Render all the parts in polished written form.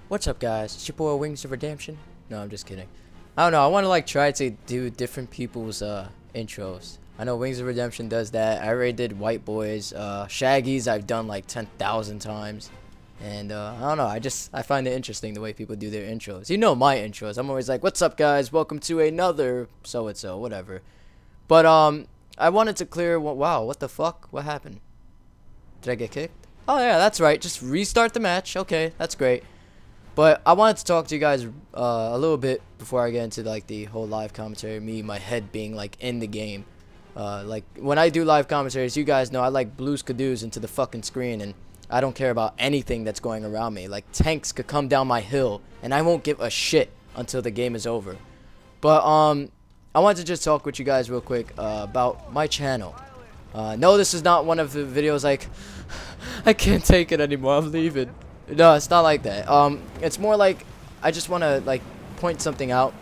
What's up, guys? It's your boy Wings of Redemption. No, I'm just kidding. I don't know. I want to like try to do different people's intros. I know Wings of Redemption does that. I already did White Boys. Shaggy's I've done like 10,000 times. And I don't know. I find it interesting the way people do their intros. You know my intros. I'm always like, "What's up, guys? Welcome to another so and so, whatever." But I wanted to clear. Wow, what the fuck? What happened? Did I get kicked? Oh yeah, that's right. Just restart the match. Okay, that's great. But I wanted to talk to you guys a little bit before I get into like the whole live commentary. Me, my head being like in the game. Like when I do live commentaries, you guys know I like blues cadoos into the fucking screen, and I don't care about anything that's going around me. Like tanks could come down my hill, and I won't give a shit until the game is over. But I wanted to just talk with you guys real quick about my channel. No, this is not one of the videos like I can't take it anymore. I'm leaving. No, it's not like that. It's more like I just want to like point something out.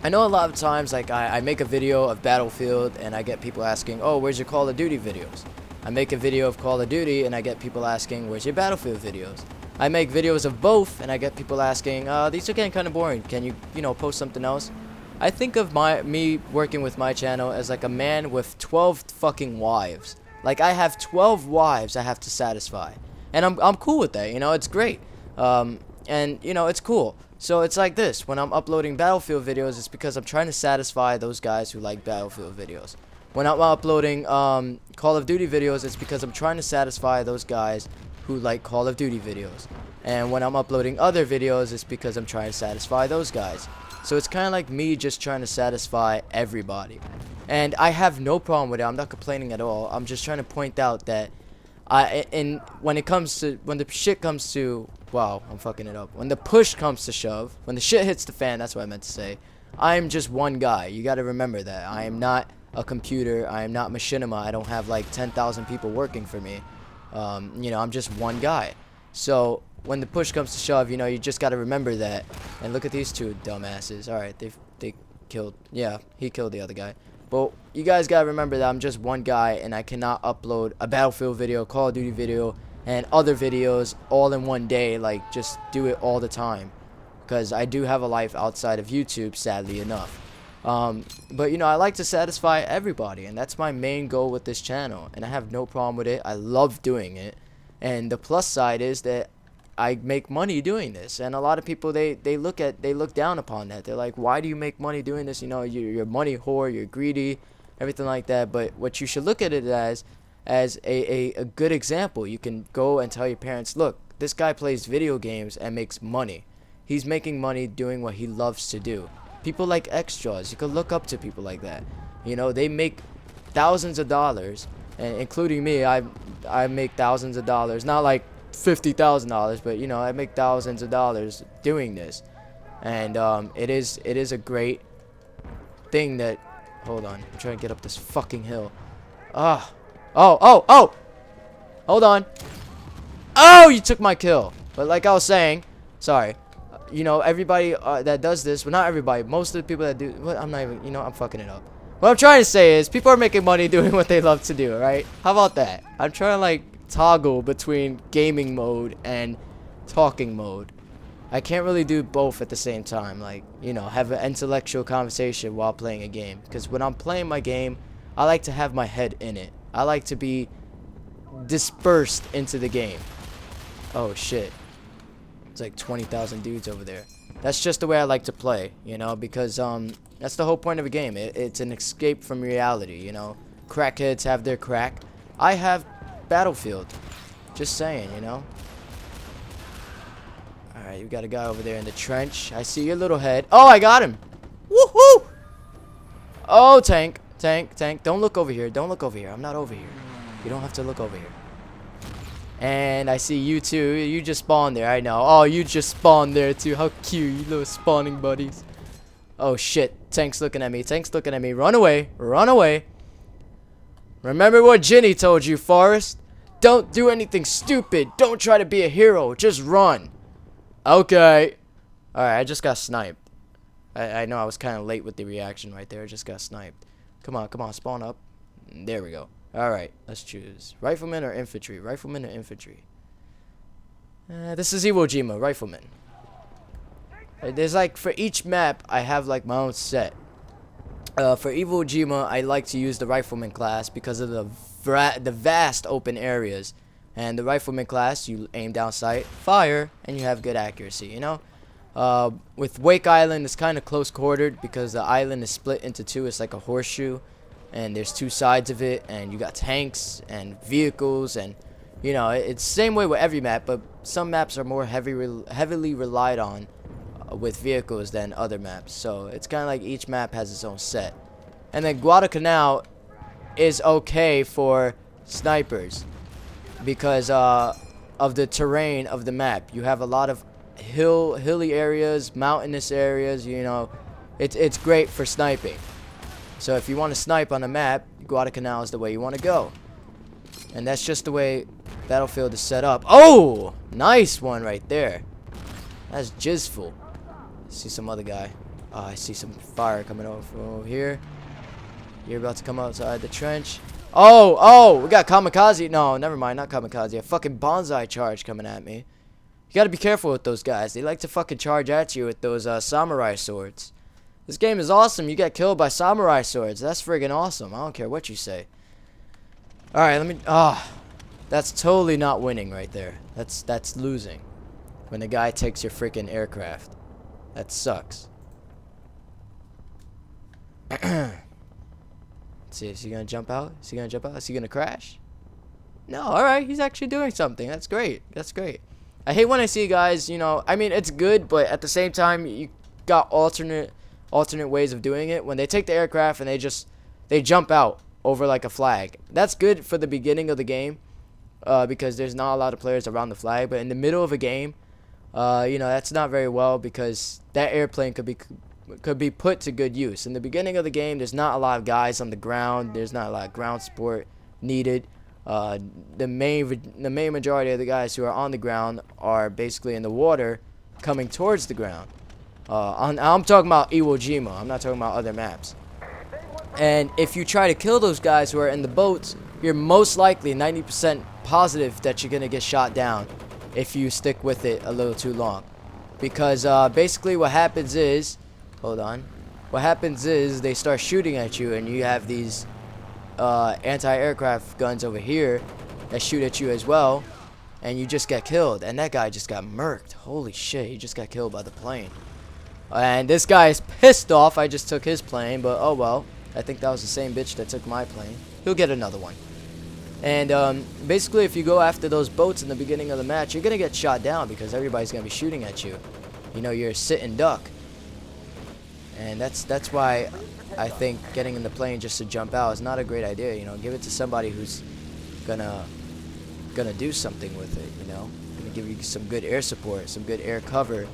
I know a lot of times like I make a video of Battlefield and I get people asking, "Oh, where's your Call of Duty videos?" I make a video of Call of Duty and I get people asking, "Where's your Battlefield videos?" I make videos of both and I get people asking, "These are getting kind of boring. Can you post something else?" I think of me working with my channel as like a man with 12 fucking wives. Like I have 12 wives I have to satisfy. And I'm cool with that, it's great. And it's cool. So it's like this, when I'm uploading Battlefield videos, it's because I'm trying to satisfy those guys who like Battlefield videos. When I'm uploading Call of Duty videos, it's because I'm trying to satisfy those guys who like Call of Duty videos. And when I'm uploading other videos, it's because I'm trying to satisfy those guys. So it's kind of like me just trying to satisfy everybody. And I have no problem with it. I'm not complaining at all. I'm just trying to point out that when the shit comes to, wow, I'm fucking it up. When the push comes to shove, when the shit hits the fan, that's what I meant to say. I'm just one guy. You got to remember that. I am not a computer. I am not machinima. I don't have like 10,000 people working for me. I'm just one guy. So when the push comes to shove, you just got to remember that. And look at these two dumbasses. All right, they killed. Yeah, he killed the other guy. But you guys gotta remember that I'm just one guy and I cannot upload a Battlefield video, Call of Duty video, and other videos all in one day, like just do it all the time. Because I do have a life outside of YouTube, sadly enough. But I like to satisfy everybody, and that's my main goal with this channel. And I have no problem with it. I love doing it. And the plus side is that I make money doing this, and a lot of people they look down upon that. They're like, "Why do you make money doing this? You're a money whore, you're greedy, everything like that." But what you should look at it as a good example. You can go and tell your parents, "Look, this guy plays video games and makes money. He's making money doing what he loves to do." People like extras, you can look up to people like that. They make thousands of dollars, and including me, I make thousands of dollars. Not like $50,000, but I make thousands of dollars doing this, and it is a great thing that. Hold on, I'm trying to get up this fucking hill. Oh, hold on. Oh, you took my kill. But like I was saying, sorry, everybody that does this, well, not everybody, most of the people that do, well, I'm not even, I'm fucking it up. What I'm trying to say is people are making money doing what they love to do, right? How about that? I'm trying to like toggle between gaming mode and talking mode. I can't really do both at the same time, like have an intellectual conversation while playing a game, because when I'm playing my game I like to have my head in it. I like to be dispersed into the game. Oh shit, it's like 20,000 dudes over there. That's just the way I like to play, because that's the whole point of a game. It's an escape from reality. Crackheads have their crack. I have Battlefield. Just saying, Alright, you got a guy over there in the trench. I see your little head. Oh, I got him. Woohoo! Oh, tank. Don't look over here. Don't look over here. I'm not over here. You don't have to look over here. And I see you too. You just spawned there. I know. Oh, you just spawned there too. How cute, you little spawning buddies. Oh, shit. Tank's looking at me. Run away. Run away. Remember what Ginny told you, Forrest? Don't do anything stupid. Don't try to be a hero. Just run. Okay. Alright, I just got sniped. I know I was kind of late with the reaction right there. I just got sniped. Come on, spawn up. There we go. Alright, let's choose. Rifleman or infantry? Rifleman or infantry? This is Iwo Jima, rifleman. There's like, for each map, I have like my own set. For Evil Jima, I like to use the Rifleman class because of the vast open areas. And the Rifleman class, you aim down sight, fire, and you have good accuracy, you know? With Wake Island, it's kind of close quartered because the island is split into two. It's like a horseshoe, and there's two sides of it, and you got tanks and vehicles, and you know, it's the same way with every map, but some maps are more heavily relied on with vehicles than other maps. So it's kind of like each map has its own set. And then Guadalcanal is okay for snipers because of the terrain of the map. You have a lot of hilly areas, mountainous areas, you know. It's great for sniping. So if you want to snipe on a map, Guadalcanal is the way you want to go. And that's just the way Battlefield is set up. Oh! Nice one right there. That's jizzful. See some other guy. Oh, I see some fire coming over here. You're about to come outside the trench. Oh, we got kamikaze. No, never mind, not kamikaze. A fucking bonsai charge coming at me. You gotta be careful with those guys. They like to fucking charge at you with those samurai swords. This game is awesome. You get killed by samurai swords. That's friggin' awesome. I don't care what you say. Alright, let me... that's totally not winning right there. That's losing. When the guy takes your freaking aircraft. That sucks. Let's see, is he gonna jump out? Is he gonna jump out? Is he gonna crash? No, alright, he's actually doing something. That's great. That's great. I hate when I see guys, you know, I mean, it's good, but at the same time, you got alternate ways of doing it. When they take the aircraft and they jump out over like a flag. That's good for the beginning of the game, because there's not a lot of players around the flag. But in the middle of a game, you know, that's not very well because that airplane could be put to good use. In the beginning of the game, there's not a lot of guys on the ground. There's not a lot of ground support needed. The main majority of the guys who are on the ground are basically in the water, coming towards the ground. I'm talking about Iwo Jima. I'm not talking about other maps. And if you try to kill those guys who are in the boats, you're most likely 90% positive that you're gonna get shot down if you stick with it a little too long. Because basically what happens is, what happens is they start shooting at you, and you have these anti-aircraft guns over here that shoot at you as well, and you just get killed. And that guy just got murked. Holy shit, he just got killed by the plane. And this guy is pissed off I just took his plane, but oh well. I think that was the same bitch that took my plane. He'll get another one. And basically, if you go after those boats in the beginning of the match, you're gonna get shot down because everybody's gonna be shooting at you. You know, you're a sit-and duck. And that's why I think getting in the plane just to jump out is not a great idea. You know, give it to somebody who's gonna do something with it. You know, gonna give you some good air support, some good air cover.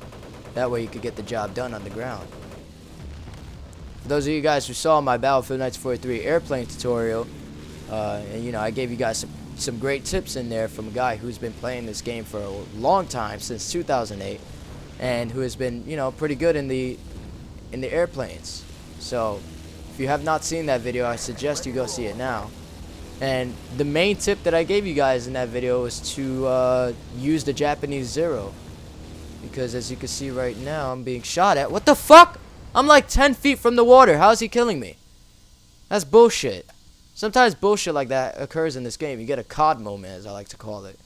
That way you could get the job done on the ground. For those of you guys who saw my Battlefield 1943 airplane tutorial, and you know, I gave you guys some great tips in there from a guy who's been playing this game for a long time, since 2008, and who has been, you know, pretty good in the airplanes. So if you have not seen that video, I suggest you go see it now. And the main tip that I gave you guys in that video was to use the Japanese Zero, because as you can see right now, I'm being shot at. What the fuck? I'm like 10 feet from the water. How is he killing me? That's bullshit. Sometimes bullshit like that occurs in this game. You get a COD moment, as I like to call it.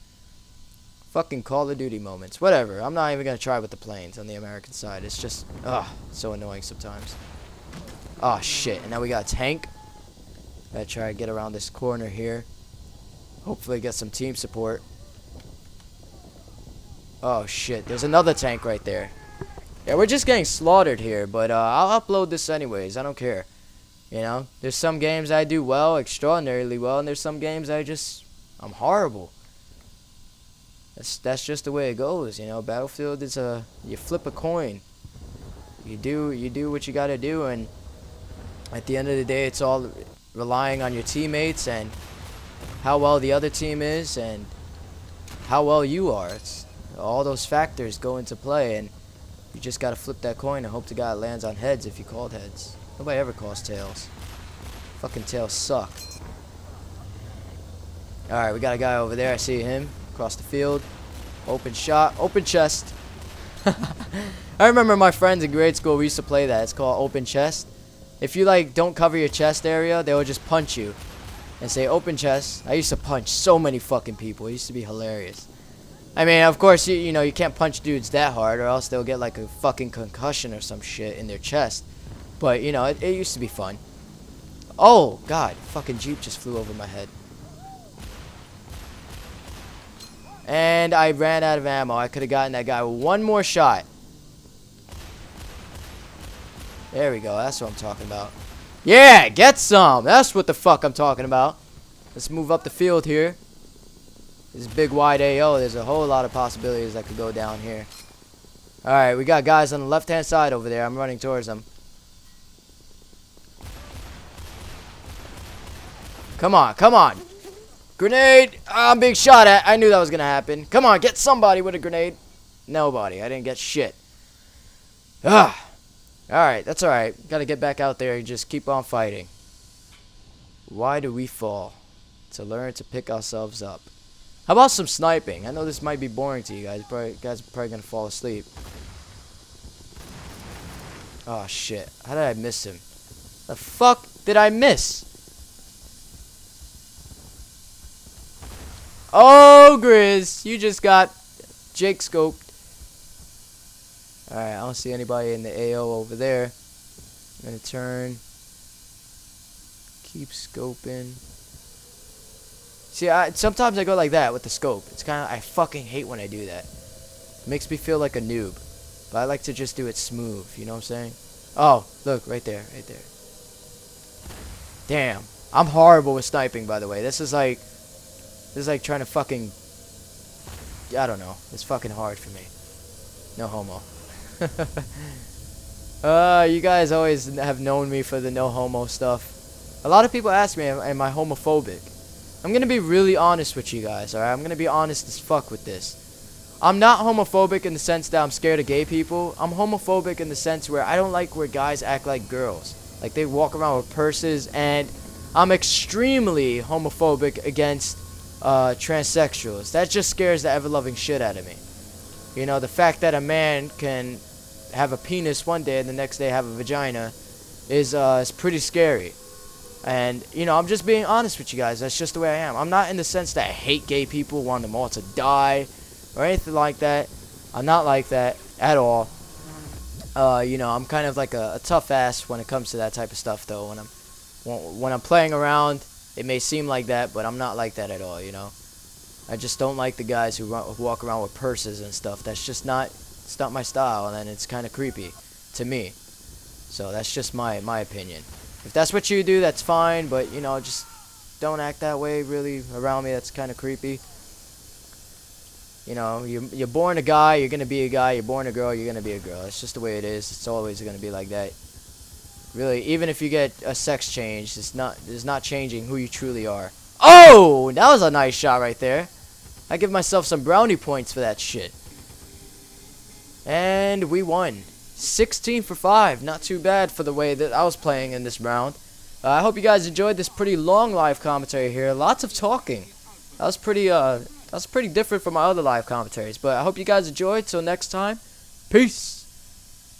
Fucking Call of Duty moments. Whatever. I'm not even going to try with the planes on the American side. It's just, so annoying sometimes. Oh, shit. And now we got a tank. Gotta try to get around this corner here. Hopefully get some team support. Oh, shit. There's another tank right there. Yeah, we're just getting slaughtered here, but I'll upload this anyways. I don't care. You know, there's some games I do well, extraordinarily well, and there's some games I'm horrible. That's just the way it goes, you know. Battlefield is you flip a coin. You do what you gotta do, and at the end of the day, it's all relying on your teammates and how well the other team is and how well you are. All those factors go into play, and you just gotta flip that coin and hope to God it lands on heads if you called heads. Nobody ever calls tails. Fucking tails suck. Alright, we got a guy over there. I see him across the field. Open shot. Open chest. I remember my friends in grade school, we used to play that. It's called open chest. If you like don't cover your chest area, they will just punch you and say open chest. I used to punch so many fucking people. It used to be hilarious. I mean, of course, you know, you can't punch dudes that hard or else they'll get like a fucking concussion or some shit in their chest. But, you know, it used to be fun. Oh, God. Fucking Jeep just flew over my head. And I ran out of ammo. I could have gotten that guy with one more shot. There we go. That's what I'm talking about. Yeah, get some. That's what the fuck I'm talking about. Let's move up the field here. This big wide AO. There's a whole lot of possibilities that could go down here. Alright, we got guys on the left-hand side over there. I'm running towards them. Come on, come on. Grenade! I'm being shot at. I knew that was going to happen. Come on, get somebody with a grenade. Nobody. I didn't get shit. Ah. Alright, that's alright. Gotta get back out there and just keep on fighting. Why do we fall? To learn to pick ourselves up. How about some sniping? I know this might be boring to you guys. You guys are probably going to fall asleep. Oh, shit. How did I miss him? The fuck did I miss? Oh, Grizz, you just got Jake scoped. Alright, I don't see anybody in the AO over there. I'm gonna turn. Keep scoping. See, sometimes I go like that with the scope. It's kind of, I fucking hate when I do that. It makes me feel like a noob. But I like to just do it smooth, you know what I'm saying? Oh, look, right there, right there. Damn. I'm horrible with sniping, by the way. This is like trying to fucking, I don't know. It's fucking hard for me. No homo. You guys always have known me for the no homo stuff. A lot of people ask me, am I homophobic? I'm gonna be really honest with you guys, alright? I'm gonna be honest as fuck with this. I'm not homophobic in the sense that I'm scared of gay people. I'm homophobic in the sense where I don't like where guys act like girls. Like they walk around with purses, and I'm extremely homophobic against transsexuals. That just scares the ever-loving shit out of me. You know, the fact that a man can have a penis one day and the next day have a vagina is pretty scary. And, you know, I'm just being honest with you guys. That's just the way I am. I'm not in the sense that I hate gay people, want them all to die, or anything like that. I'm not like that at all. You know, I'm kind of like a tough ass when it comes to that type of stuff, though. When I'm playing around, it may seem like that, but I'm not like that at all, you know. I just don't like the guys who walk around with purses and stuff. That's just not, it's not my style, and it's kind of creepy to me. So that's just my opinion. If that's what you do, that's fine, but, you know, just don't act that way really around me. That's kind of creepy. You know, you're born a guy, you're going to be a guy. You're born a girl, you're going to be a girl. It's just the way it is. It's always going to be like that. Really, even if you get a sex change, it's not changing who you truly are. Oh, that was a nice shot right there. I give myself some brownie points for that shit. And we won. 16 for 5. Not too bad for the way that I was playing in this round. I hope you guys enjoyed this pretty long live commentary here. Lots of talking. That was pretty different from my other live commentaries. But I hope you guys enjoyed. Till next time, peace.